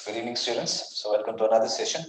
Good evening, students. So welcome to another session.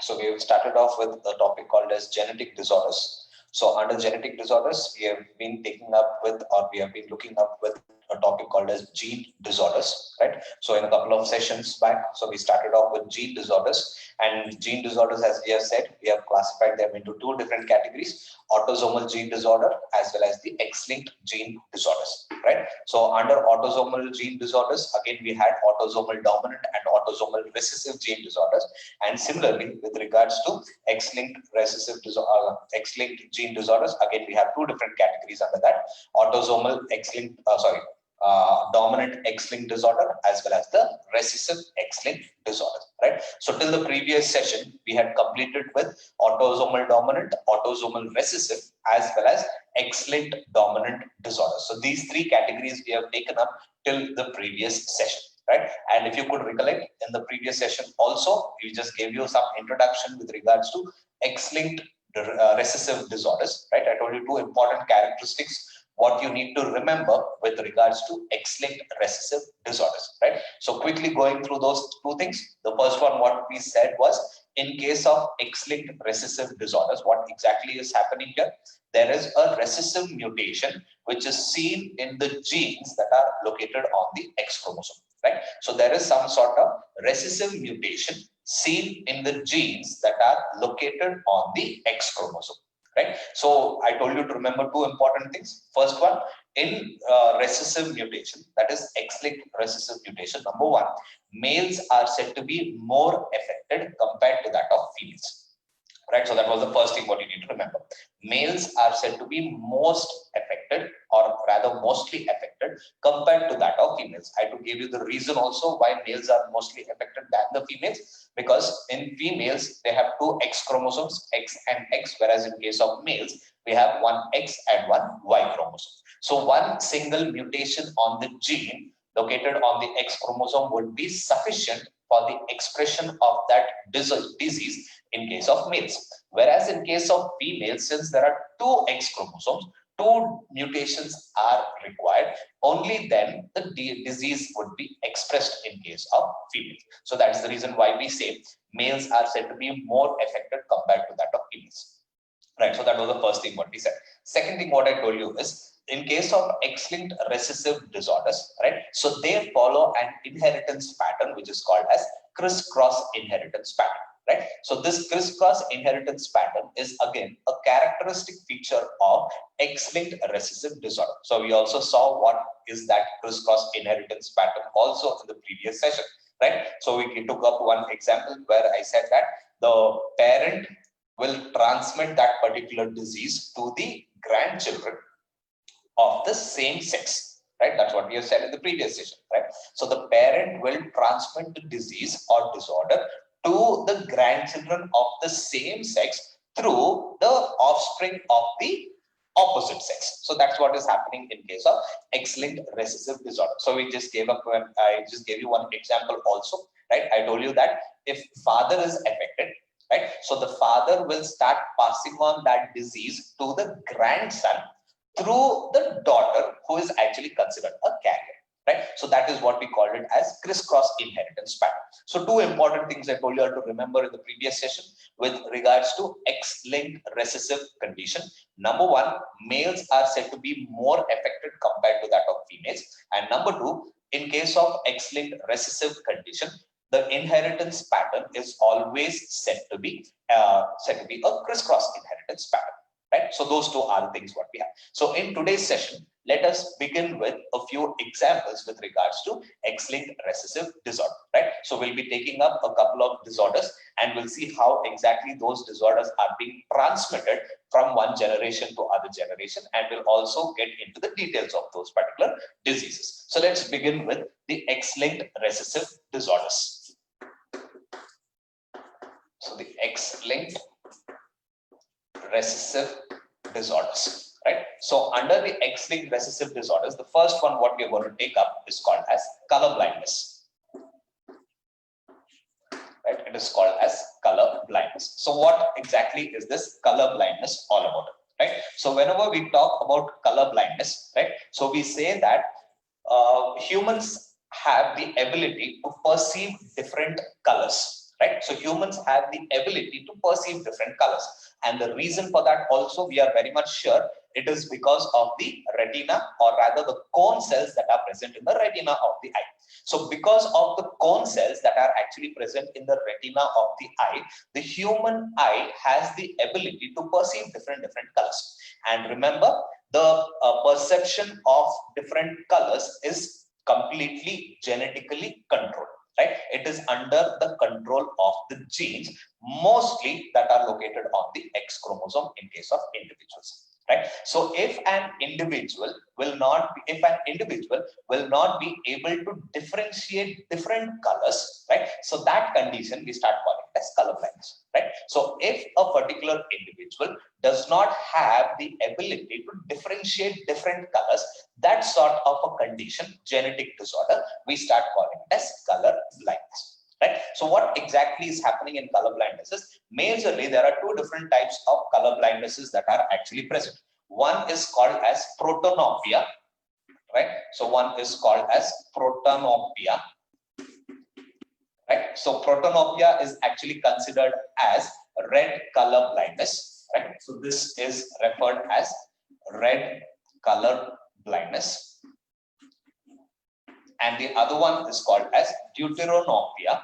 So we have started off with a topic called as genetic disorders. So under genetic disorders, we have been taking up with, or we have been looking up with a topic called as gene disorders, right? So in a couple of sessions back, so we started off with gene disorders, and gene disorders, as we have said, we have classified them into two different categories: autosomal gene disorder as well as the X-linked gene disorders, right? So under autosomal gene disorders, again, we had autosomal dominant and autosomal recessive gene disorders. And similarly, with regards to X-linked X-linked gene disorders, again, we have two different categories under that: autosomal dominant X-linked disorder as well as the recessive X-linked disorder, right? So till the previous session, we had completed with autosomal dominant, autosomal recessive, as well as X-linked dominant disorder. So these three categories we have taken up till the previous session, right? And if you could recollect, in the previous session also, we just gave you some introduction with regards to X-linked recessive disorders, right? I told you two important characteristics what you need to remember with regards to X-linked recessive disorders, right? So quickly going through those two things. The first one, what we said was, in case of X-linked recessive disorders, what exactly is happening here? There is a recessive mutation which is seen in the genes that are located on the X chromosome, right? So there is some sort of recessive mutation seen in the genes that are located on the X chromosome, right? So I told you to remember two important things. First one, in recessive mutation, that is X-linked recessive mutation, number one, males are said to be more affected compared to that of females, right? So that was the first thing what you need to remember. Males are said to be most affected, or rather mostly affected compared to that of females. I to give you the reason also why males are mostly affected than the females, because in females they have two X chromosomes, X and X, whereas in case of males we have one X and one Y chromosome. So one single mutation on the gene located on the X chromosome would be sufficient for the expression of that disease in case of males. Whereas in case of females, since there are two X chromosomes, two mutations are required, only then the disease would be expressed in case of females. So that's the reason why we say males are said to be more affected compared to that of females. Right, so that was the first thing what we said. Second thing what I told you is, in case of X-linked recessive disorders, right? So they follow an inheritance pattern which is called as crisscross inheritance pattern, right? So this crisscross inheritance pattern is again a characteristic feature of X-linked recessive disorder. So we also saw what is that crisscross inheritance pattern also in the previous session, right? So we took up one example where I said that the parent will transmit that particular disease to the grandchildren of the same sex, right? That's what we have said in the previous session, right? So the parent will transmit the disease or disorder to the grandchildren of the same sex through the offspring of the opposite sex. So that's what is happening in case of X-linked recessive disorder. So we just gave up, I just gave you one example also, right? I told you that if father is affected, right, so the father will start passing on that disease to the grandson through the daughter, who is actually considered a carrier, right? So that is what we called it as crisscross inheritance pattern. So two important things I told you to remember in the previous session with regards to X-linked recessive condition. Number one, males are said to be more affected compared to that of females. And number two, in case of X-linked recessive condition, the inheritance pattern is always said to be a crisscross inheritance pattern, right? So those two are the things what we have. So in today's session, let us begin with a few examples with regards to X-linked recessive disorder, right? So we'll be taking up a couple of disorders and we'll see how exactly those disorders are being transmitted from one generation to other generation, and we'll also get into the details of those particular diseases. So let's begin with the X-linked recessive disorders. So the X-linked recessive disorders, right? So under the X-linked recessive disorders, the first one what we are going to take up is called as color blindness, right? It is called as color blindness. So what exactly is this color blindness all about, right? So whenever we talk about color blindness, right, so we say that humans have the ability to perceive different colors, right? So humans have the ability to perceive different colors. And the reason for that also, we are very much sure it is because of the retina, or rather the cone cells that are present in the retina of the eye. So because of the cone cells that are actually present in the retina of the eye, the human eye has the ability to perceive different colors. And remember, the perception of different colors is completely genetically controlled, right? It is under the control of the genes, mostly that are located on the X chromosome in case of individuals. Right? So if an individual will not be able to differentiate different colors, right? So that condition we start calling it as color blindness, right? So if a particular individual does not have the ability to differentiate different colors, that sort of a condition, genetic disorder, we start calling it as color blindness. Right? So what exactly is happening in color blindnesses? Majorly, there are two different types of color blindnesses that are actually present. One is called as protanopia, right? So one is called as protanopia, right? So protanopia is actually considered as red color blindness, right? So this is referred as red color blindness. And the other one is called as deuteranopia.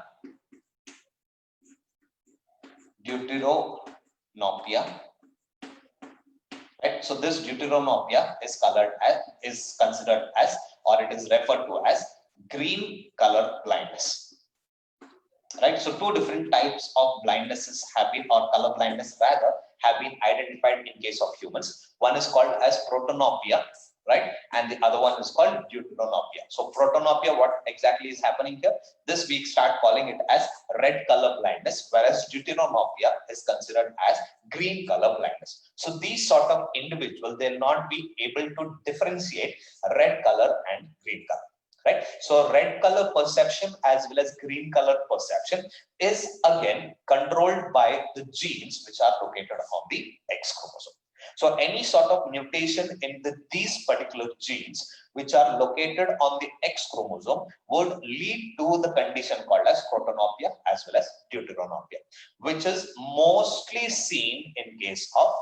Right? So this deuteranopia is considered as, or it is referred to as, green color blindness. Right? So two different types of blindnesses have been, or color blindness rather, have been identified in case of humans. One is called as protanopia, right? And the other one is called deuteranopia. So protanopia, what exactly is happening here? This week start calling it as red color blindness, whereas deuteranopia is considered as green color blindness. So these sort of individuals, they'll not be able to differentiate red color and green color. Right? So red color perception as well as green color perception is again controlled by the genes which are located on the X chromosome. So any sort of mutation in these particular genes which are located on the X chromosome would lead to the condition called as protanopia as well as deuteranopia, which is mostly seen in case of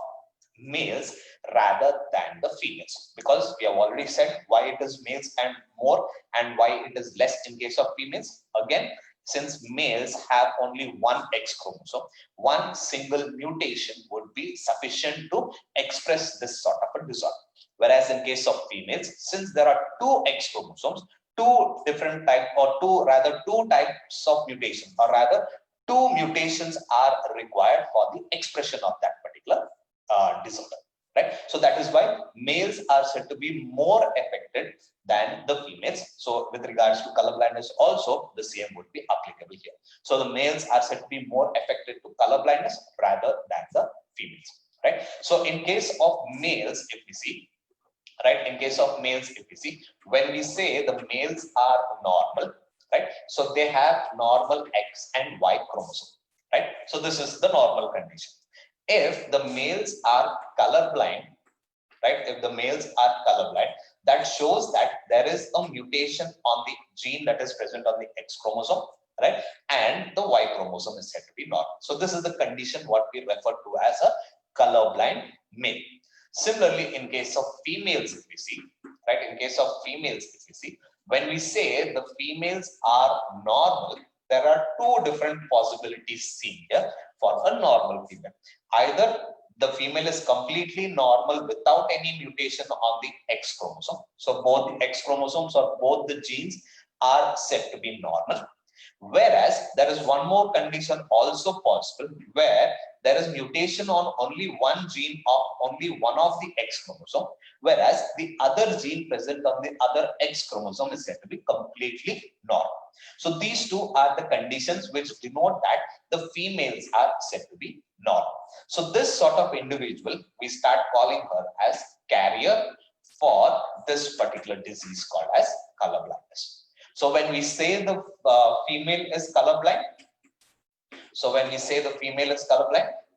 males rather than the females, because we have already said why it is males and more and why it is less in case of females. Again, since males have only one X chromosome, one single mutation would be sufficient to express this sort of a disorder. Whereas in case of females, since there are two X chromosomes, two types of mutation, or rather two mutations are required for the expression of that particular disorder, right? So that is why males are said to be more affected than the females. So with regards to color blindness also, the same would be applicable here. So the males are said to be more affected to color blindness rather than the females, right? So in case of males, if we see, right, in case of males, if we see, when we say the males are normal, right, so they have normal X and Y chromosome, right? So this is the normal condition. If the males are colorblind, right, if the males are colorblind, that shows that there is a mutation on the gene that is present on the X chromosome, right, and the Y chromosome is said to be normal. So this is the condition what we refer to as a colorblind male. Similarly, in case of females, if we see, right, in case of females, if we see, when we say the females are normal, there are two different possibilities seen here for a normal female. Either the female is completely normal without any mutation on the X chromosome. So both the X chromosomes or both the genes are said to be normal. Whereas there is one more condition also possible where there is mutation on only one gene of only one of the X chromosome, whereas the other gene present on the other X chromosome is said to be completely normal. So these two are the conditions which denote that the females are said to be normal. So this sort of individual, we start calling her as carrier for this particular disease called as color blindness. So when we say the female is colorblind,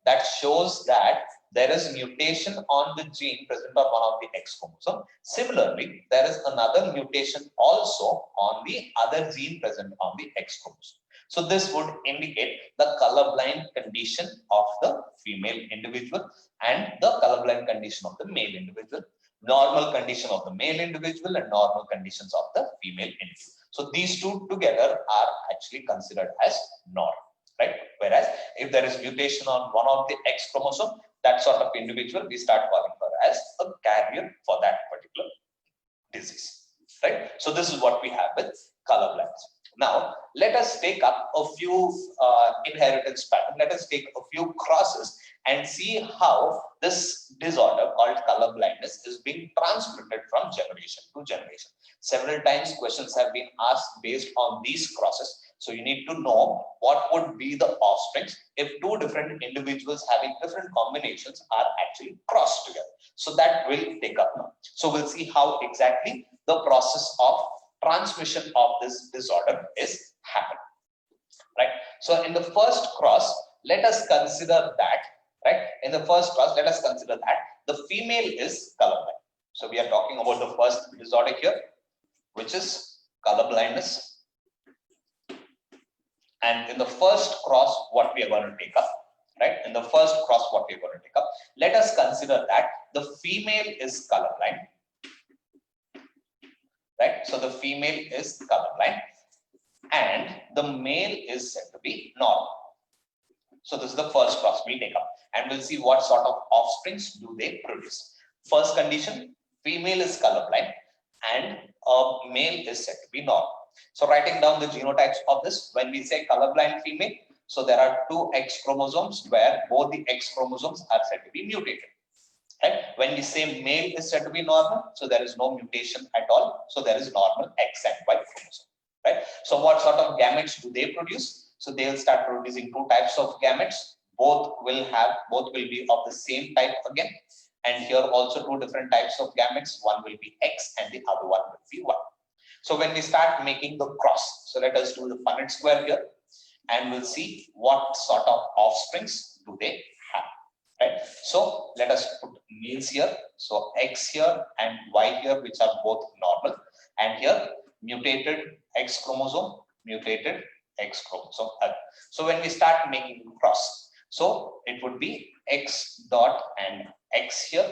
that shows that there is mutation on the gene present on one of the X chromosome. Similarly, there is another mutation also on the other gene present on the X chromosome. So this would indicate the colorblind condition of the female individual and the colorblind condition of the male individual, normal condition of the male individual and normal conditions of the female individual. So these two together are actually considered as normal, right? Whereas if there is mutation on one of the X chromosome, that sort of individual we start calling her as a carrier for that particular disease, right? So this is what we have with colorblindness. Now, let us take up a few inheritance patterns. Let us take a few crosses and see how this disorder called color blindness is being transmitted from generation to generation. Several times questions have been asked based on these crosses. So you need to know what would be the offsprings if two different individuals having different combinations are actually crossed together. So that will take up now. So we'll see how exactly the process of transmission of this disorder is happening, right? So in the first cross, let us consider that, right? In the first cross, let us consider that the female is colorblind. So we are talking about the first disorder here, which is colorblindness. And in the first cross, what we are going to take up, right? In the first cross, what we are going to take up, let us consider that the female is colorblind. Right, so the female is colorblind and the male is said to be normal. So this is the first cross we take up, and we'll see what sort of offsprings do they produce. First condition, female is colorblind and a male is said to be normal. So writing down the genotypes of this, when we say colorblind female, so there are two X chromosomes where both the X chromosomes are said to be mutated. Right? When we say male is said to be normal, so there is no mutation at all. So there is normal X and Y chromosome. Right? So what sort of gametes do they produce? So they will start producing two types of gametes. Both will be of the same type again. And here also two different types of gametes. One will be X and the other one will be Y. So when we start making the cross, so let us do the Punnett square here, and we'll see what sort of offsprings do they have. Right? So let us put males here. So X here and Y here, which are both normal. And here mutated X chromosome, mutated X chromosome. So when we start making cross, so it would be X dot and X here.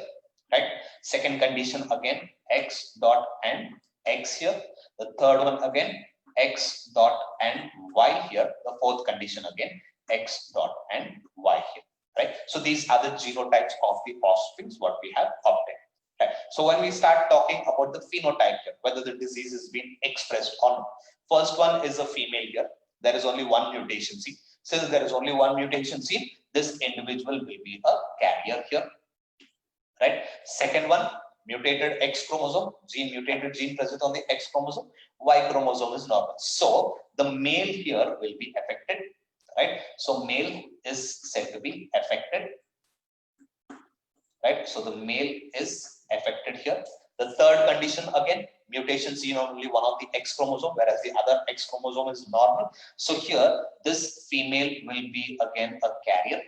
Right? Second condition again, X dot and X here. The third one again, X dot and Y here. The fourth condition again, X dot and Y here. Right? So these are the genotypes of the offsprings what we have obtained. Right? So when we start talking about the phenotype here, whether the disease is being expressed or not. First one is a female here. There is only one mutation seen. Since there is only one mutation seen, this individual will be a carrier here. Right? Second one, mutated X chromosome, mutated gene present on the X chromosome, Y chromosome is normal. So the male here will be affected. Right? So male is said to be affected. Right? So the male is affected here. The third condition again, mutation seen on only one of the X chromosome, whereas the other X chromosome is normal. So here this female will be again a carrier.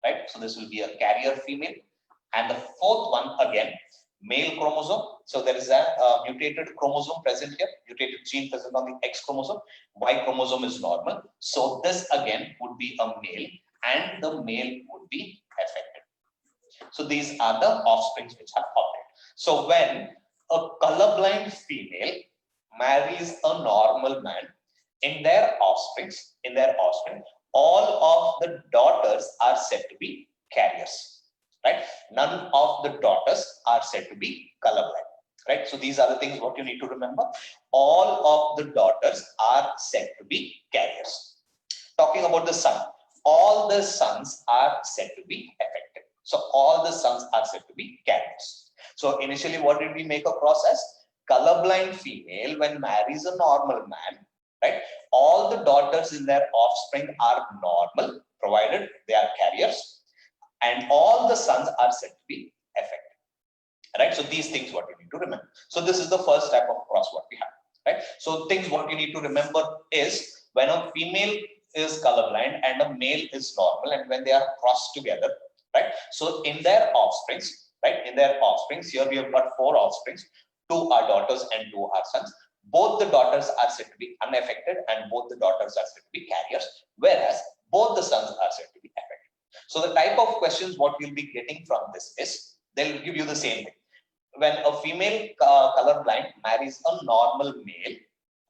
Right? So this will be a carrier female. And the fourth one again, male chromosome. So there is a mutated chromosome present here, mutated gene present on the X chromosome. Y chromosome is normal. So this again would be a male, and the male would be affected. So these are the offsprings which are obtained. So when a colorblind female marries a normal man, in their offspring, all of the daughters are said to be carriers. Right? None of the daughters are said to be colorblind. Right? So these are the things what you need to remember. All of the daughters are said to be carriers. Talking about the son, all the sons are said to be affected. So all the sons are said to be carriers. So initially, what did we make a process? Colorblind female, when marries a normal man, right? All the daughters in their offspring are normal, provided they are carriers. And all the sons are said to be affected. Right? So these things what you need to remember. So this is the first type of cross what we have. Right? So things what you need to remember is when a female is colorblind and a male is normal, and when they are crossed together, right? So in their offsprings, right, in their offsprings, here we have got 4 offsprings, 2 are daughters and 2 are sons. Both the daughters are said to be unaffected and both the daughters are said to be carriers, whereas both the sons are said to be affected. So the type of questions what you'll be getting from this is, they'll give you the same thing. When a female colorblind marries a normal male,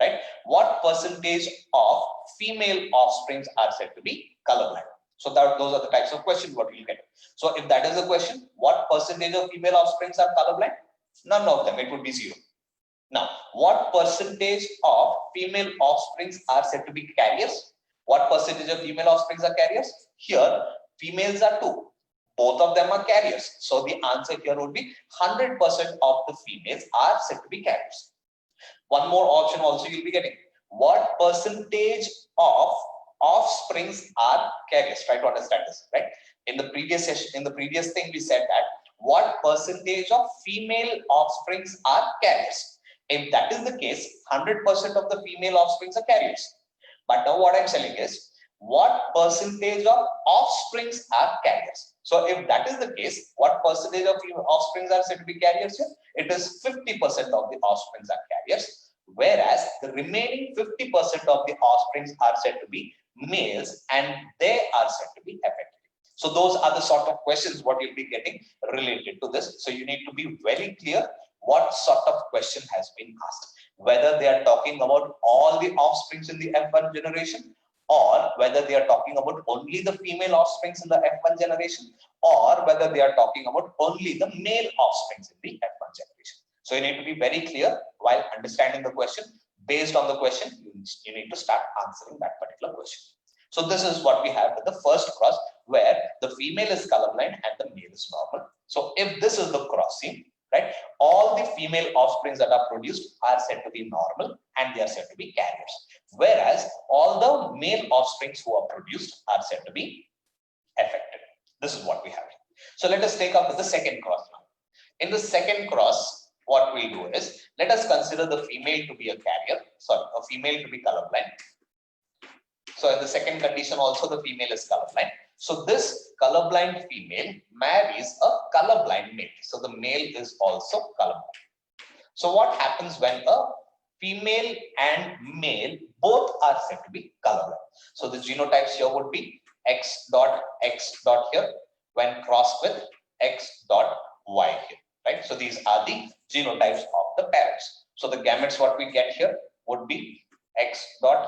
right, what percentage of female offsprings are said to be colorblind? So those are the types of questions what you'll get. So if that is the question, what percentage of female offsprings are colorblind? None of them, it would be 0. Now, what percentage of female offsprings are said to be carriers? What percentage of female offsprings are carriers? Here, females are 2. Both of them are carriers. So the answer here would be 100% of the females are said to be carriers. One more option also you'll be getting. What percentage of offsprings are carriers? Try to understand this, right? In the previous session, in the previous thing, we said that what percentage of female offsprings are carriers? If that is the case, 100% of the female offsprings are carriers. But now what I'm telling is, what percentage of offsprings are carriers? So if that is the case, what percentage of offsprings are said to be carriers here? It is 50% of the offsprings are carriers, whereas the remaining 50% of the offsprings are said to be males and they are said to be affected. So those are the sort of questions what you'll be getting related to this. So you need to be very clear what sort of question has been asked, whether they are talking about all the offsprings in the F1 generation, or whether they are talking about only the female offsprings in the F1 generation, or whether they are talking about only the male offsprings in the F1 generation. So you need to be very clear while understanding the question. Based on the question, you need to start answering that particular question. So this is what we have with the first cross, where the female is colorblind and the male is normal. So if this is the crossing, right, all the female offsprings that are produced are said to be normal and they are said to be carriers, whereas all the male offsprings who are produced are said to be affected. This is what we have. So let us take up with the second cross now. In the second cross, what we do is, let us consider the female to be a carrier, a female to be colorblind. So in the second condition also the female is colorblind. So this colorblind female marries a colorblind male. So the male is also colorblind. So what happens when a female and male both are said to be colorblind? So the genotypes here would be X dot here when crossed with X dot Y here, right? So these are the genotypes of the parents. So the gametes what we get here would be X dot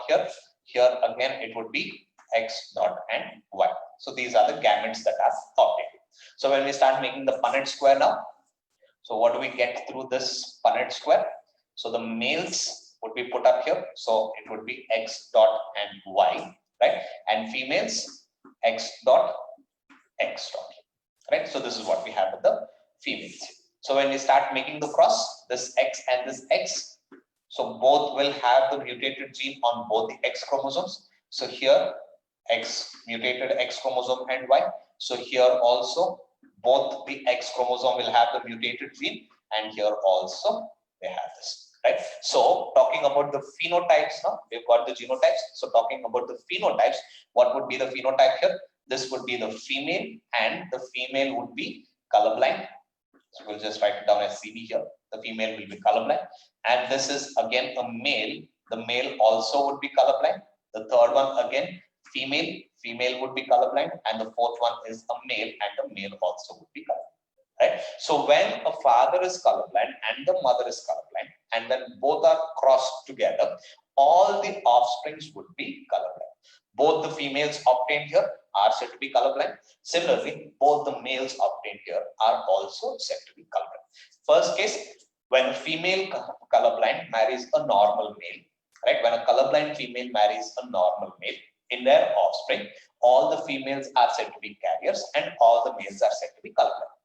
here. Here again it would be X dot and Y. So these are the gametes that are obtained. So when we start making the Punnett square now, so what do we get through this Punnett square? So the males would be put up here. So it would be X dot and Y, right? And females X dot, right? So this is what we have with the females. So when we start making the cross, this X and this X, so both will have the mutated gene on both the X chromosomes. So here X mutated X chromosome and Y. So here also both the X chromosome will have the mutated gene, and here also they have this, right? So talking about the phenotypes now, we've got the genotypes. So talking about the phenotypes, what would be the phenotype here? This would be the female, and the female would be colorblind. So we'll just write it down as CB here. The female will be colorblind, and this is again a male. The male also would be colorblind. The third one again female would be colorblind, and the fourth one is a male, and the male also would be colorblind, right? So when a father is colorblind and the mother is colorblind, and then both are crossed together, all the offsprings would be colorblind. Both the females obtained here are said to be colorblind. Similarly, both the males obtained here are also said to be colorblind. First case, when a female colorblind marries a normal male, right? When a colorblind female marries a normal male, in their offspring, all the females are said to be carriers and all the males are said to be colorblind.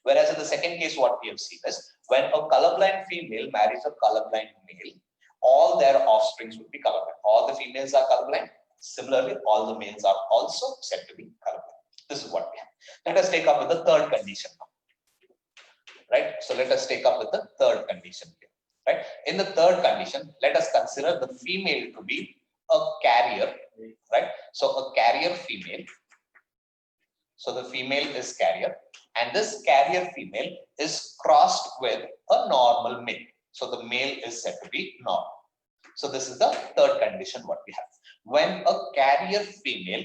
Whereas in the second case, what we have seen is, when a colorblind female marries a colorblind male, all their offsprings would be colorblind. All the females are colorblind. Similarly, all the males are also said to be colorblind. This is what we have. Let us take up with the third condition now. Right? So let us take up with the third condition here. Right? In the third condition, let us consider the female to be a carrier, right? So a carrier female So the female is carrier, and this carrier female is crossed with a normal male. So the male is said to be normal. So this is the third condition what we have. When a carrier female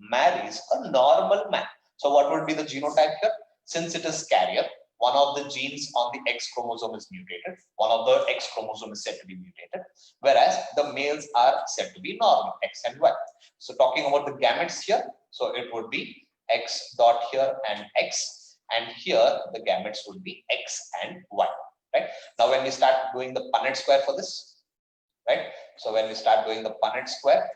marries a normal man. So what would be the genotype here? Since it is carrier, one of the genes on the X chromosome is mutated. One of the X chromosome is said to be mutated, whereas the males are said to be normal, X and Y. So talking about the gametes here, so it would be X dot here and X, and here the gametes would be X and Y. Right? Now when we start doing the Punnett square for this, right? So when we start doing the Punnett square,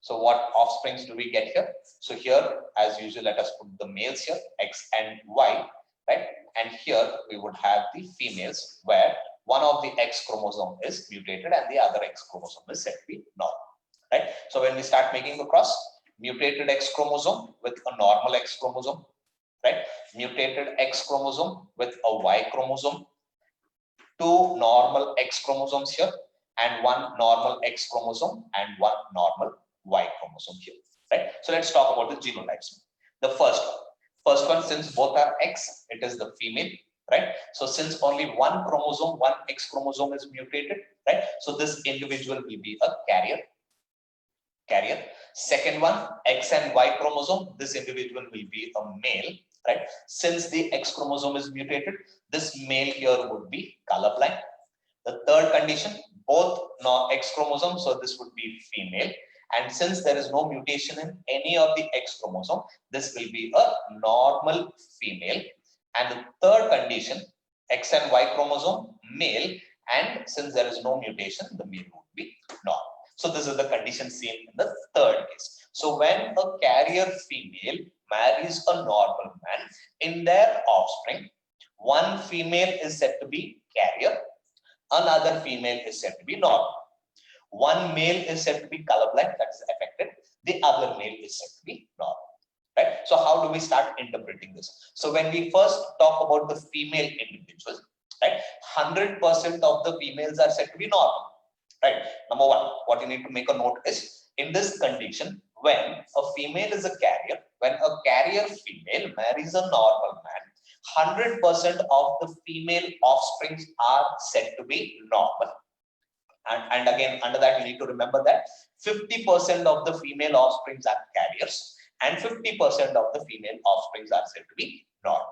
so what offsprings do we get here? So here, as usual, let us put the males here, X and Y, right? And here we would have the females where one of the X chromosome is mutated and the other X chromosome is said to be normal, right? So when we start making the cross, mutated X chromosome with a normal X chromosome, right? Mutated X chromosome with a Y chromosome, two normal X chromosomes here, and one normal X chromosome and one normal Y chromosome here, right? So let's talk about the genotypes. The first one, since both are X, it is the female, right? So since only one chromosome, one X chromosome is mutated, right? So this individual will be a carrier. Second one, X and Y chromosome, this individual will be a male, right? Since the X chromosome is mutated, this male here would be colorblind. The third condition, both X chromosomes, so this would be female. And since there is no mutation in any of the X chromosome, this will be a normal female. And the third condition, X and Y chromosome, male. And since there is no mutation, the male would be normal. So this is the condition seen in the third case. So when a carrier female marries a normal man, in their offspring, one female is said to be carrier, another female is said to be normal. One male is said to be colorblind, that is affected. The other male is said to be normal. Right? So how do we start interpreting this? So when we first talk about the female individuals, right, 100% of the females are said to be normal. Right? Number one, what you need to make a note is, in this condition, when a female is a carrier, when a carrier female marries a normal man, 100% of the female offsprings are said to be normal. And again, under that, you need to remember that 50% of the female offsprings are carriers and 50% of the female offsprings are said to be normal.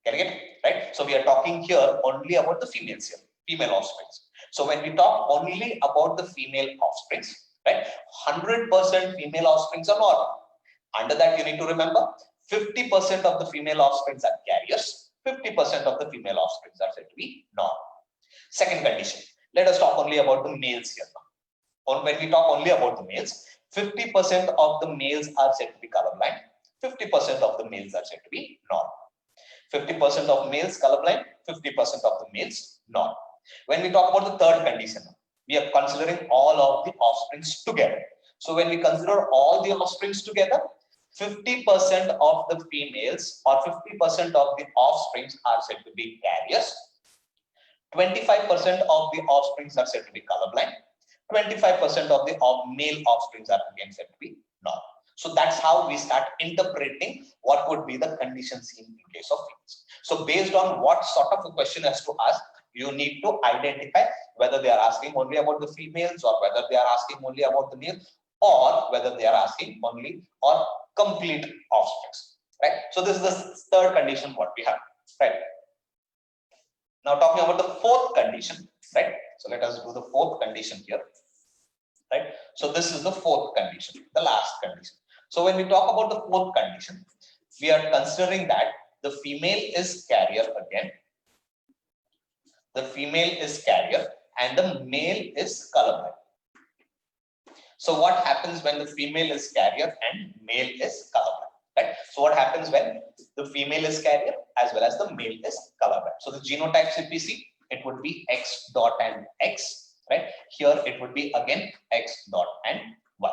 Getting it? Right? So we are talking here only about the females here, female offsprings. So when we talk only about the female offsprings, right, 100% female offsprings are normal. Under that, you need to remember 50% of the female offsprings are carriers, 50% of the female offsprings are said to be normal. Second condition, let us talk only about the males here now. When we talk only about the males, 50% of the males are said to be colorblind, 50% of the males are said to be normal. 50% of males colorblind, 50% of the males normal. When we talk about the third condition, we are considering all of the offsprings together. So when we consider all the offsprings together, 50% of the females or 50% of the offsprings are said to be carriers. 25% of the offsprings are said to be colorblind. 25% of the male offsprings are again said to be normal. So that's how we start interpreting what would be the condition seen in case of females. So based on what sort of a question has to ask, you need to identify whether they are asking only about the females or whether they are asking only about the males or whether they are asking only or complete offsprings. Right? So this is the third condition what we have. Right? Now talking about the fourth condition, right? So let us do the fourth condition here, right? So this is the fourth condition, the last condition. So when we talk about the fourth condition, we are considering that the female is carrier again. The female is carrier and the male is colorblind. So what happens when the female is carrier and male is colorblind, right? So what happens when the female is carrier as well as the male is colorblind? So the genotypes, if we see, it would be X dot and X, right? Here it would be again X dot and Y,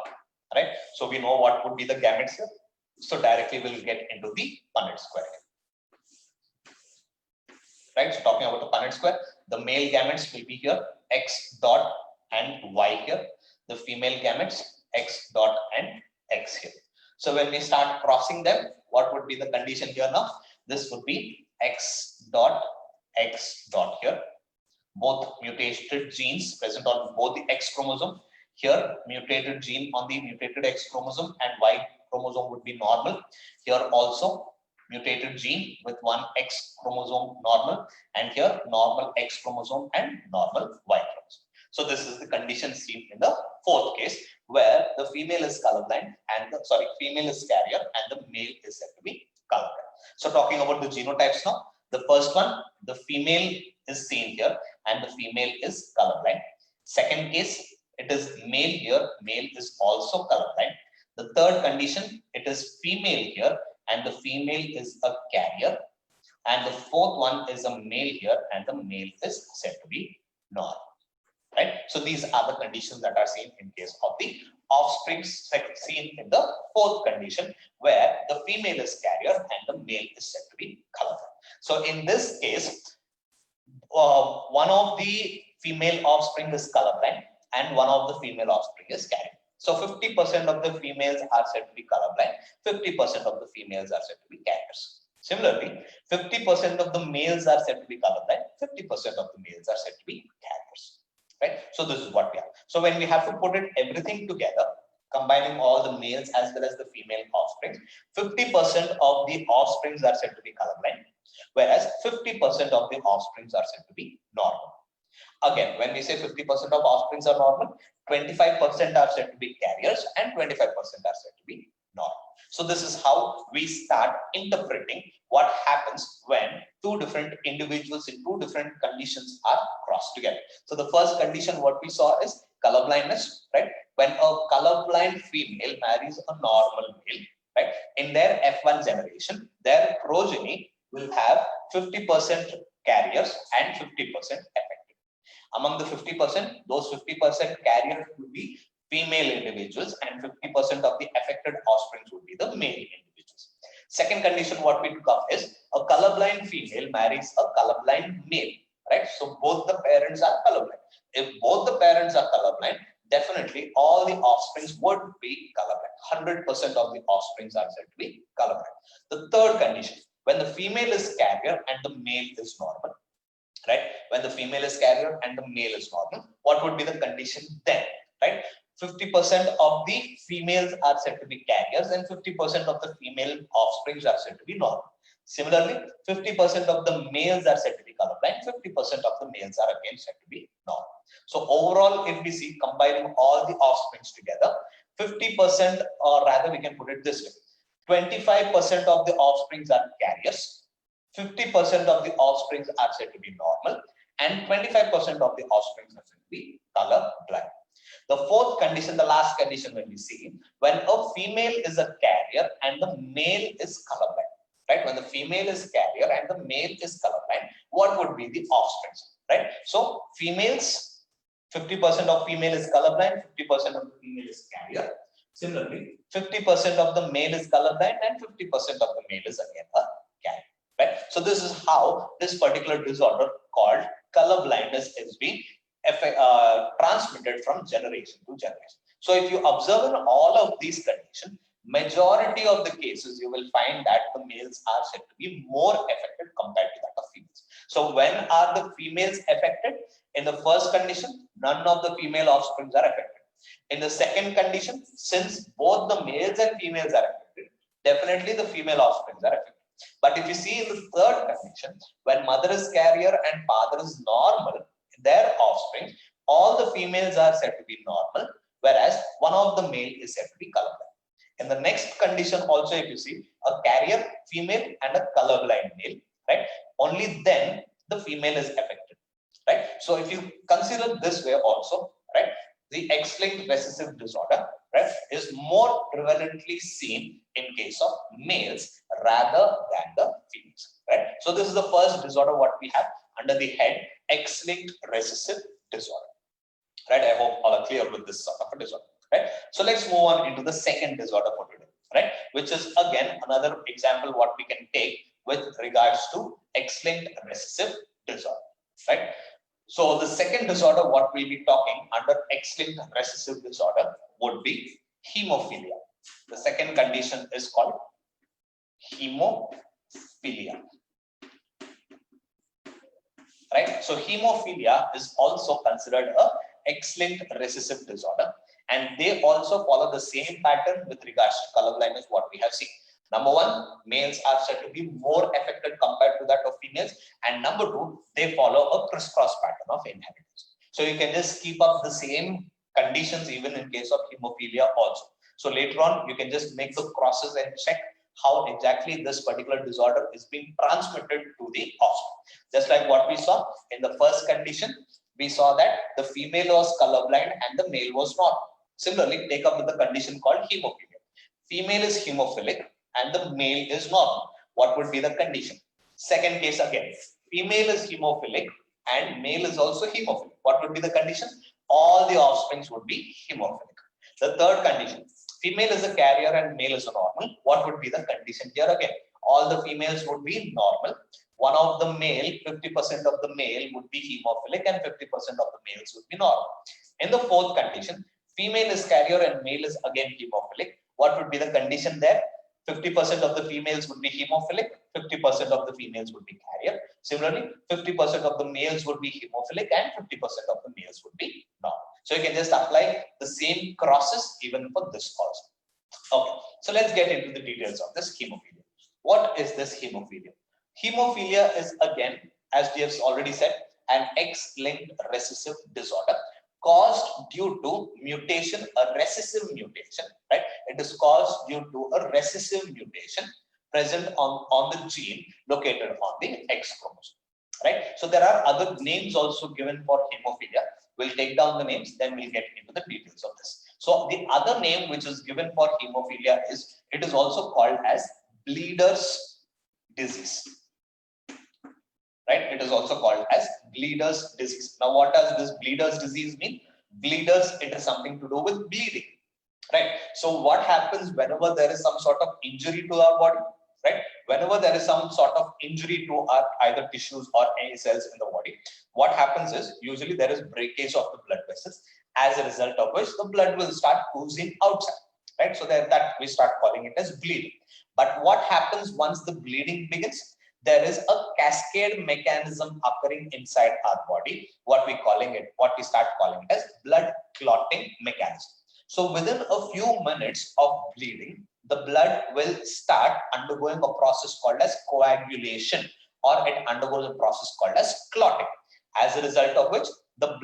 right? So we know what would be the gametes here. So directly we'll get into the Punnett square. Right? So talking about the Punnett square, the male gametes will be here X dot and Y here. The female gametes X dot and X here. So when we start crossing them, what would be the condition here now? This would be X dot here. Both mutated genes present on both the X chromosome. Here, mutated gene on the mutated X chromosome and Y chromosome would be normal. Here also, mutated gene with one X chromosome normal, and here normal X chromosome and normal Y chromosome. So this is the condition seen in the fourth case, where the female is colorblind and female is carrier and the male is said to be colorblind. So talking about the genotypes now, the first one, the female is seen here and the female is colorblind. Second case, it is male here, male is also colorblind. The third condition, it is female here and the female is a carrier. And the fourth one is a male here and the male is said to be normal. Right? So these are the conditions that are seen in case of the offspring seen in the fourth condition, where the female is carrier and the male is said to be colorblind. So in this case, one of the female offspring is colorblind and one of the female offspring is carrier. So 50% of the females are said to be colorblind, 50% of the females are said to be carriers. Similarly, 50% of the males are said to be colorblind, 50% of the males are said to be carriers. Right? So this is what we have. So when we have to put it everything together, combining all the males as well as the female offspring, 50% of the offsprings are said to be colorblind, whereas 50% of the offsprings are said to be normal. Again, when we say 50% of offsprings are normal, 25% are said to be carriers and 25% are said to be normal. So this is how we start interpreting what happens when two different individuals in two different conditions are crossed together. So the first condition what we saw is colorblindness, right? When a colorblind female marries a normal male, right? In their F1 generation, their progeny will have 50% carriers and 50% affected. Among the 50%, those 50% carriers will be female individuals and 50% of the affected offspring would be the male individuals. Second condition what we took up is a colorblind female marries a colorblind male, right? So both the parents are colorblind. If both the parents are colorblind, definitely all the offsprings would be colorblind. 100% of the offsprings are said to be colorblind. The third condition, when the female is carrier and the male is normal, right? When the female is carrier and the male is normal, what would be the condition then, right? 50% of the females are said to be carriers and 50% of the female offsprings are said to be normal. Similarly, 50% of the males are said to be colorblind, 50% of the males are again said to be normal. So overall, if we see combining all the offsprings together, 50%, or rather we can put it this way, 25% of the offsprings are carriers, 50% of the offsprings are said to be normal, and 25% of the offsprings are said to be colorblind. The fourth condition, the last condition when we see, when a female is a carrier and the male is colorblind, right? When the female is carrier and the male is colorblind, what would be the offsprings, right? So females, 50% of female is colorblind, 50% of the female is carrier. Similarly, 50% of the male is colorblind and 50% of the male is again a carrier, right? So this is how this particular disorder called colorblindness is being transmitted from generation to generation. So if you observe in all of these conditions, majority of the cases you will find that the males are said to be more affected compared to that of females. So when are the females affected? In the first condition, none of the female offsprings are affected. In the second condition, since both the males and females are affected, definitely the female offsprings are affected. But if you see in the third condition, when mother is carrier and father is normal, their offspring, all the females are said to be normal, whereas one of the male is said to be colorblind. In the next condition also, if you see a carrier female and a colorblind male, right? Only then the female is affected, right? So if you consider this way also, right? The X-linked recessive disorder, right, is more prevalently seen in case of males rather than the females, right? So this is the first disorder what we have under the head X-linked recessive disorder, right? I hope all are clear with this sort of a disorder, right? So let's move on into the second disorder for today, right? Which is again another example what we can take with regards to X-linked recessive disorder, right? So the second disorder what we'll be talking under X-linked recessive disorder would be hemophilia. The second condition is called hemophilia. Right? So hemophilia is also considered a X-linked recessive disorder, and they also follow the same pattern with regards to color blindness what we have seen. Number one, males are said to be more affected compared to that of females, and number two, they follow a crisscross pattern of inheritance. So you can just keep up the same conditions even in case of hemophilia also. So later on, you can just make the crosses and check how exactly this particular disorder is being transmitted to the offspring. Just like what we saw in the first condition, we saw that the female was colorblind and the male was not. Similarly, take up with the condition called hemophilia. Female is hemophilic and the male is normal. What would be the condition? Second case again, female is hemophilic and male is also hemophilic. What would be the condition? All the offsprings would be hemophilic. The third condition, female is a carrier and male is a normal. What would be the condition here again? All the females would be normal. One of the male, 50% of the male would be hemophilic and 50% of the males would be normal. In the fourth condition, female is carrier and male is again hemophilic. What would be the condition there? 50% of the females would be hemophilic, 50% of the females would be carrier. Similarly, 50% of the males would be hemophilic and 50% of the males would be normal. So you can just apply the same crosses even for this also. Okay, so let's get into the details of this hemophilia. What is this hemophilia? Hemophilia is again, as we have already said, an X-linked recessive disorder caused due to mutation, a recessive mutation, right? It is caused due to a recessive mutation present on the gene located on the X chromosome, right? So there are other names also given for hemophilia. We'll take down the names, then we'll get into the details of this. So the other name which is given for hemophilia is, it is also called as bleeder's disease. Right? It is also called as bleeder's disease. Now, what does this bleeder's disease mean? Bleeder's, it is something to do with bleeding, right? So what happens whenever there is some sort of injury to our body, right? Whenever there is some sort of injury to our either tissues or any cells in the body, what happens is usually there is breakage of the blood vessels, as a result of which the blood will start oozing outside, right? So that we start calling it as bleeding. But what happens once the bleeding begins? There is a cascade mechanism occurring inside our body, what we start calling it as blood clotting mechanism. So within a few minutes of bleeding, the blood will start undergoing a process called as coagulation, or it undergoes a process called as clotting, as a result of which the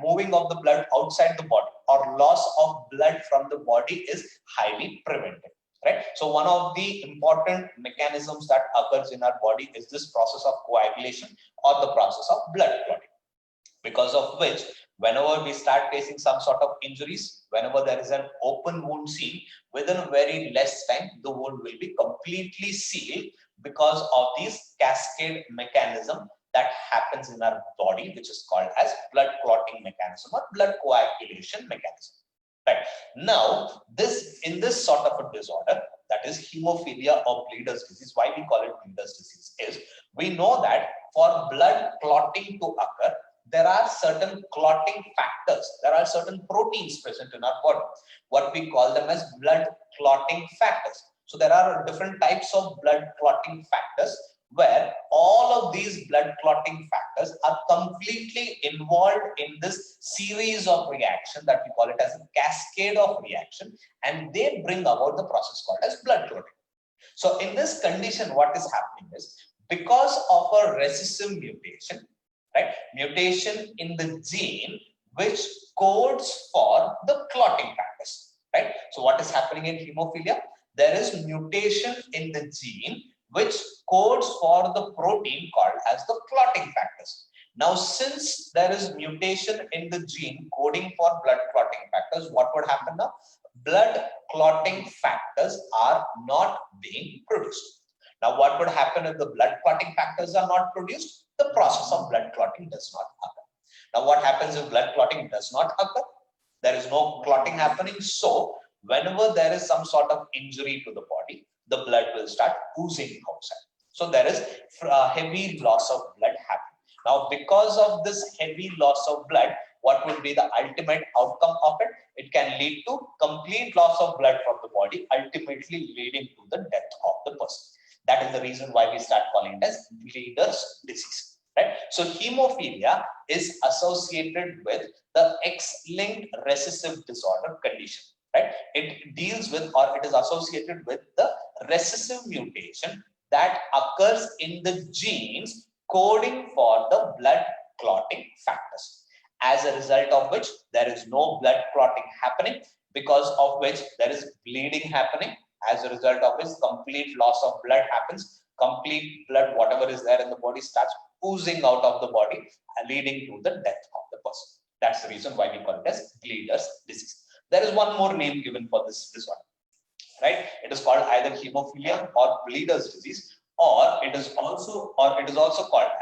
moving of the blood outside the body or loss of blood from the body is highly prevented. Right? So one of the important mechanisms that occurs in our body is this process of coagulation or the process of blood clotting, because of which whenever we start facing some sort of injuries, whenever there is an open wound seen, within a very less time, the wound will be completely sealed because of this cascade mechanism that happens in our body, which is called as blood clotting mechanism or blood coagulation mechanism. Right. Now, in this sort of a disorder, that is hemophilia or bleeder's disease, why we call it bleeder's disease is, we know that for blood clotting to occur, there are certain clotting factors, there are certain proteins present in our body, what we call them as blood clotting factors. So there are different types of blood clotting factors, where all of these blood clotting factors are completely involved in this series of reaction that we call it as a cascade of reaction, and they bring about the process called as blood clotting. So in this condition, what is happening is, because of a recessive mutation, right, mutation in the gene which codes for the clotting factors, right? So what is happening in hemophilia? There is mutation in the gene which codes for the protein called as the clotting factors. Now, since there is mutation in the gene coding for blood clotting factors, what would happen now? Blood clotting factors are not being produced. Now, what would happen if the blood clotting factors are not produced? The process of blood clotting does not occur. Now, what happens if blood clotting does not occur? There is no clotting happening. So, whenever there is some sort of injury to the body, the blood will start oozing outside. So there is heavy loss of blood happening. Now, because of this heavy loss of blood, what would be the ultimate outcome of it? It can lead to complete loss of blood from the body, ultimately leading to the death of the person. That is the reason why we start calling it as bleeder's disease. Right? So hemophilia is associated with the X-linked recessive disorder condition. Right? It deals with, or it is associated with, the recessive mutation that occurs in the genes coding for the blood clotting factors. As a result of which there is no blood clotting happening, because of which there is bleeding happening, as a result of which complete loss of blood happens, complete blood, whatever is there in the body, starts oozing out of the body, leading to the death of the person. That's the reason why we call it as bleeder's disease. There is one more name given for this disorder, right? It is called either hemophilia or bleeder's disease, or it is also called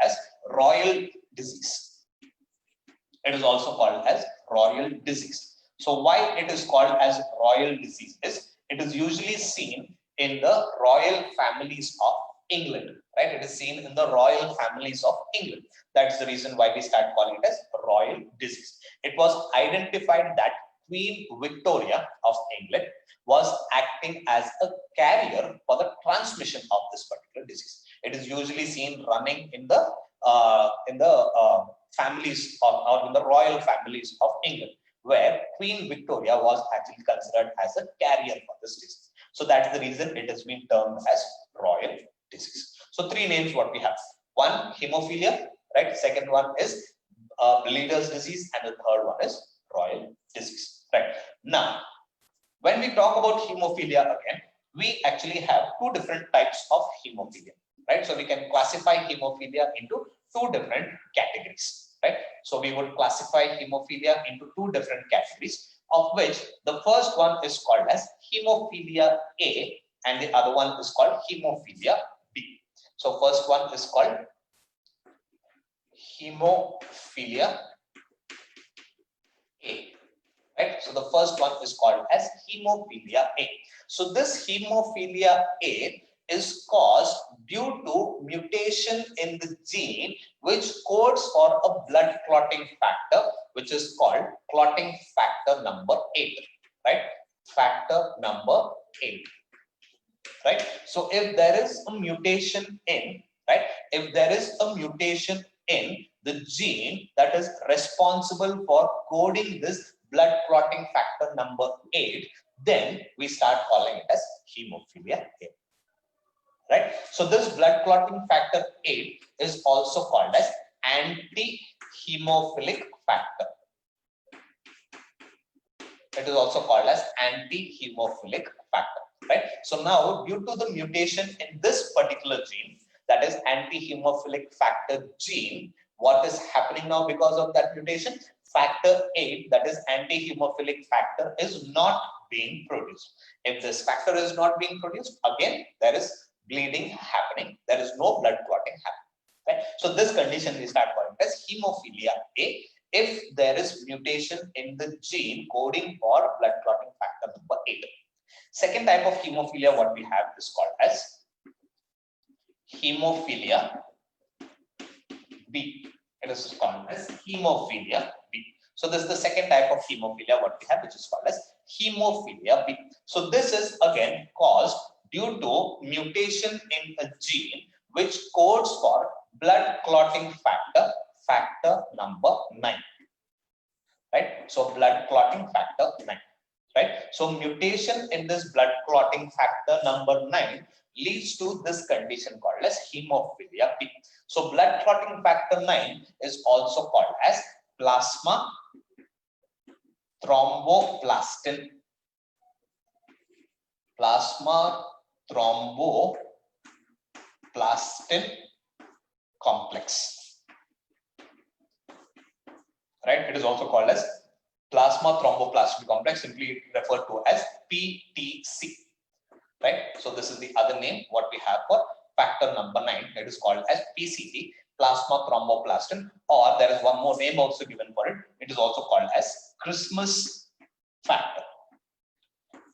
as royal disease. It is also called as royal disease. So why it is called as royal disease is, it is usually seen in the royal families of England, right? It is seen in the royal families of England. That's the reason why we start calling it as royal disease. It was identified that Queen Victoria of England was acting as a carrier for the transmission of this particular disease. It is usually seen running in the families or in the royal families of England, where Queen Victoria was actually considered as a carrier for this disease. So that's the reason it has been termed as royal disease. So three names what we have: one, hemophilia, right? Second one is bleeder's disease, and the third one is royal disease, right? Now, when we talk about hemophilia again, we actually have two different types of hemophilia, right? So we can classify hemophilia into two different categories, right? So we would classify hemophilia into two different categories, of which the first one is called as hemophilia A and the other one is called hemophilia B. So first one is called hemophilia A. Right? So the first one is called as hemophilia A. So this hemophilia A is caused due to mutation in the gene which codes for a blood clotting factor, which is called clotting factor number 8, right? Factor number 8, right? So if there is a mutation in, right? If there is a mutation in the gene that is responsible for coding this blood clotting factor number 8, then we start calling it as hemophilia A. Right? So this blood clotting factor 8 is also called as anti-hemophilic factor. It is also called as anti-hemophilic factor. Right? So now, due to the mutation in this particular gene, that is anti-hemophilic factor gene, what is happening now because of that mutation? Factor 8, that is anti-hemophilic factor, is not being produced. If this factor is not being produced, again there is bleeding happening. There is no blood clotting happening. Right? So this condition we start calling as hemophilia A if there is mutation in the gene coding for blood clotting factor number 8. Second type of hemophilia what we have is called as hemophilia B. It is called as hemophilia B. So this is the second type of hemophilia what we have, which is called as hemophilia B. So this is again caused due to mutation in a gene which codes for blood clotting factor, factor number 9. Right? So blood clotting factor 9. Right? So mutation in this blood clotting factor number 9 leads to this condition called as hemophilia B. So blood clotting factor 9 is also called as plasma thromboplastin. Plasma thromboplastin complex. Right? It is also called as plasma thromboplastin complex, simply referred to as PTC. Right? So this is the other name what we have for factor number 9. It is called as PCT, plasma thromboplastin, or there is one more name also given for it. It is also called as Christmas factor.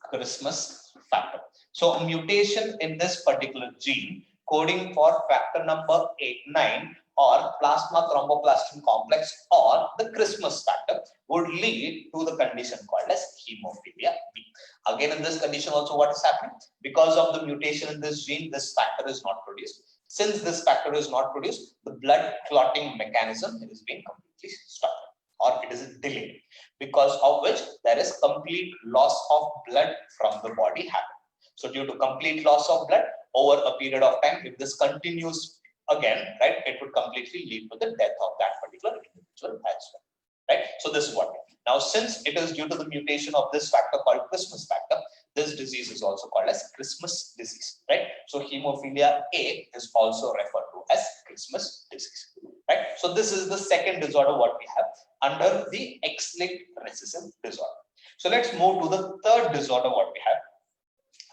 Christmas factor. So a mutation in this particular gene coding for factor number 8, 9 or plasma thromboplastin complex or the Christmas factor would lead to the condition called as hemophilia B. Again, in this condition also what is happening? Because of the mutation in this gene, this factor is not produced. Since this factor is not produced, the blood clotting mechanism is being completely stopped or it is delayed, because of which there is complete loss of blood from the body happening. So due to complete loss of blood over a period of time, if this continues again, right, it would completely lead to the death of that particular individual as well. Right? So this is what. Now, since it is due to the mutation of this factor called Christmas factor, this disease is also called as Christmas disease, right? So hemophilia A is also referred to as Christmas disease, right? So this is the second disorder what we have under the X-linked recessive disorder. So let's move to the third disorder what we have.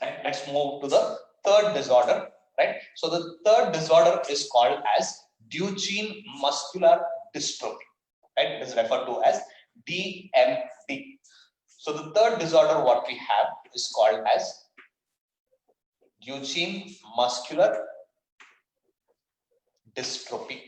Right? Let's move to the third disorder, right? So the third disorder is called as Duchenne muscular dystrophy, right? It is referred to as DMD. So the third disorder what we have is called as Duchenne muscular dystrophy.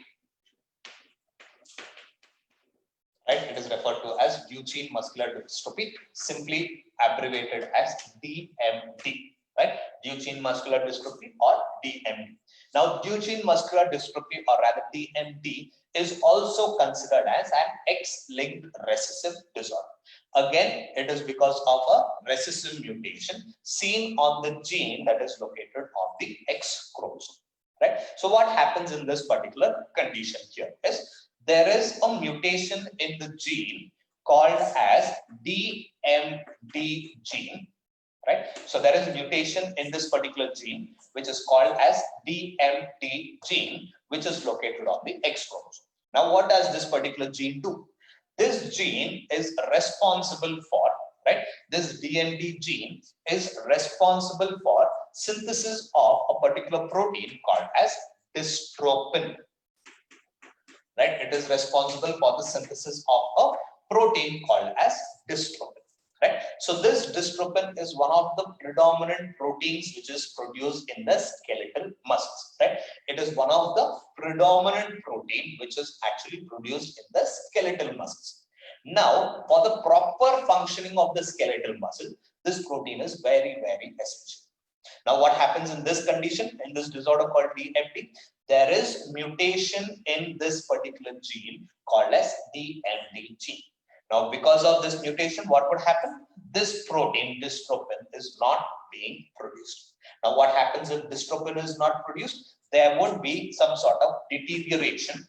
Right? It is referred to as Duchenne muscular dystrophy, simply abbreviated as DMD. Right? Duchenne muscular dystrophy or DMD. Now, Duchenne muscular dystrophy or rather DMD is also considered as an X-linked recessive disorder. Again, it is because of a recessive mutation seen on the gene that is located on the X chromosome. Right? So what happens in this particular condition here is there is a mutation in the gene called as DMD gene. Right? So there is a mutation in this particular gene which is called as DMD gene, which is located on the X chromosome. Now, what does this particular gene do? This gene is responsible for, right? This DMD gene is responsible for synthesis of a particular protein called as dystrophin. Right? It is responsible for the synthesis of a protein called as dystrophin. Right? So this dystrophin is one of the predominant proteins which is produced in the skeletal muscles. Right? It is one of the predominant protein which is actually produced in the skeletal muscles. Now, for the proper functioning of the skeletal muscle, this protein is very, very essential. Now, what happens in this condition, in this disorder called DMD? There is mutation in this particular gene called as DMD gene. Now, because of this mutation, what would happen? This protein, dystrophin, is not being produced. Now, what happens if dystrophin is not produced? There would be some sort of deterioration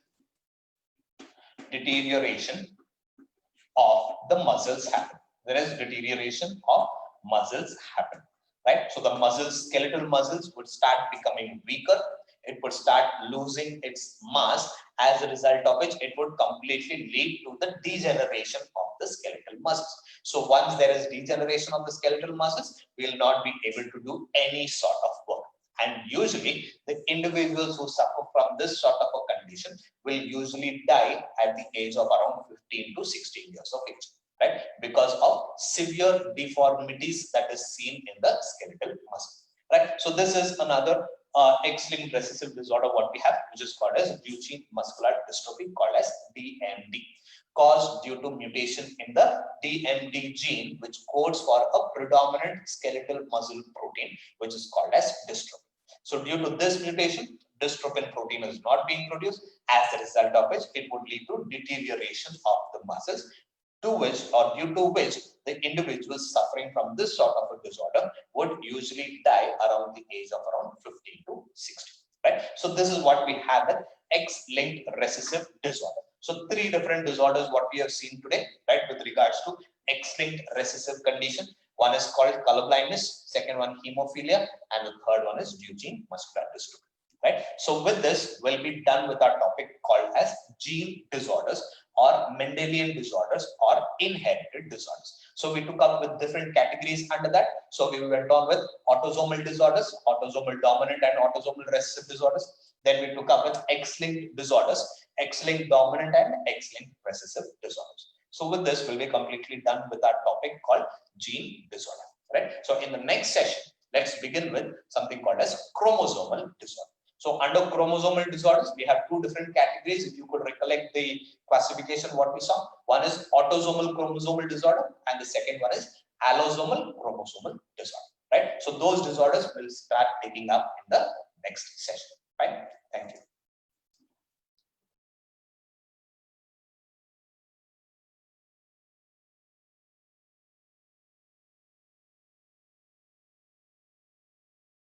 of the muscles happen. There is deterioration of muscles happen. Right? So the muscles, skeletal muscles would start becoming weaker. It would start losing its mass, as a result of which it would completely lead to the degeneration of the skeletal muscles. So once there is degeneration of the skeletal muscles, we will not be able to do any sort of work. And usually the individuals who suffer from this sort of a condition will usually die at the age of around 15 to 16 years of age. Right? Because of severe deformities that is seen in the skeletal muscle. Right? So this is another X-linked recessive disorder what we have, which is called as Duchenne muscular dystrophy, called as DMD, caused due to mutation in the DMD gene, which codes for a predominant skeletal muscle protein, which is called as dystrophin. So due to this mutation, dystrophin protein is not being produced, as a result of which it would lead to deterioration of the muscles, to which or due to which the individuals suffering from this sort of a disorder would usually die around the age of around 15 to 60. Right? So this is what we have, an X-linked recessive disorder. So three different disorders what we have seen today, right, with regards to X-linked recessive condition. One is called color blindness, second one hemophilia, and the third one is Duchenne muscular dystrophy. Right? So with this, we'll be done with our topic called as gene disorders or Mendelian disorders or inherited disorders. So we took up with different categories under that. So we went on with autosomal disorders, autosomal dominant and autosomal recessive disorders. Then we took up with X-linked disorders, X-linked dominant and X-linked recessive disorders. So with this, we'll be completely done with our topic called gene disorder. Right? So in the next session, let's begin with something called as chromosomal disorder. So under chromosomal disorders, we have two different categories. If you could recollect the classification, what we saw, one is autosomal chromosomal disorder, and the second one is allosomal chromosomal disorder, right? So those disorders will start picking up in the next session.